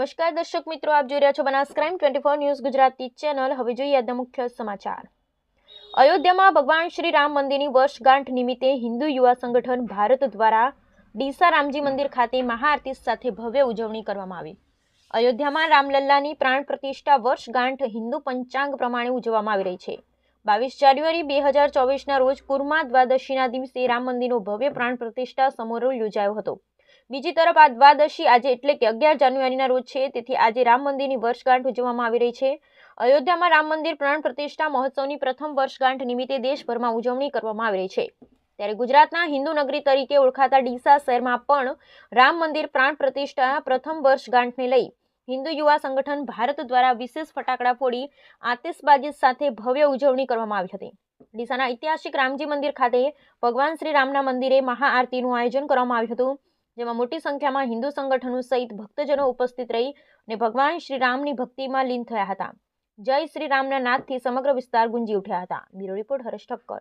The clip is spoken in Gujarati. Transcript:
નમસ્કાર દર્શક મિત્રો, આપ જોઈ રહ્યા છો Banas crime 24 news Gujarati channel. હવે જોઈએ આજના મુખ્ય સમાચાર। અયોધ્યામાં ભગવાન શ્રી રામ મંદિરની વર્ષગાંઠ નિમિત્તે હિન્દુ યુવા સંગઠન ભારત દ્વારા ડીસા રામજી મંદિર ખાતે મહાઆરતી સાથે ભવ્ય ઉજવણી કરવામાં આવી। અયોધ્યામાં રામલલ્લાની પ્રાણ પ્રતિષ્ઠા વર્ષગાંઠ હિન્દુ પંચાંગ પ્રમાણે ઉજવવામાં આવી રહી છે। 22 જાન્યુઆરી 2024ના રોજ કુર્મા દ્વાદશીના દિવસે રામ મંદિરનો ભવ્ય પ્રાણ પ્રતિષ્ઠા સમારોહ યોજાયો હતો। બીજી તરફ આ દ્વાદશી આજે એટલે કે 11 જાન્યુઆરીના રોજ છે, તેથી આજે રામ મંદિરની વર્ષગાંઠ ઉજવવામાં આવી રહી છે। અયોધ્યામાં રામ મંદિર પ્રાણ પ્રતિષ્ઠા મહોત્સવની પ્રથમ વર્ષગાંઠ નિમિત્તે દેશભરમાં ઉજવણી કરવામાં આવી રહી છે, ત્યારે ગુજરાતના હિન્દુ નગરી તરીકે ઓળખાતા ડીસા શહેરમાં પણ રામ મંદિર પ્રાણ પ્રતિષ્ઠા પ્રથમ વર્ષગાંઠને લઈ હિન્દુ યુવા સંગઠન ભારત દ્વારા વિશેષ ફટાકડા ફોડી આતિશબાજી સાથે ભવ્ય ઉજવણી કરવામાં આવી હતી। ડીસાના ઐતિહાસિક રામજી મંદિર ખાતે ભગવાન શ્રી રામના મંદિરે મહાઆરતીનું આયોજન કરવામાં આવ્યું હતું, જેમાં મોટી સંખ્યામાં હિન્દુ સંગઠનો સહિત ભક્તજનો ઉપસ્થિત રહી અને ભગવાન શ્રી રામની ભક્તિમાં લીન થયા હતા। જય શ્રી રામના નાદથી સમગ્ર વિસ્તાર ગુંજી ઉઠ્યા હતા। Bureau report Haresh Thakkar.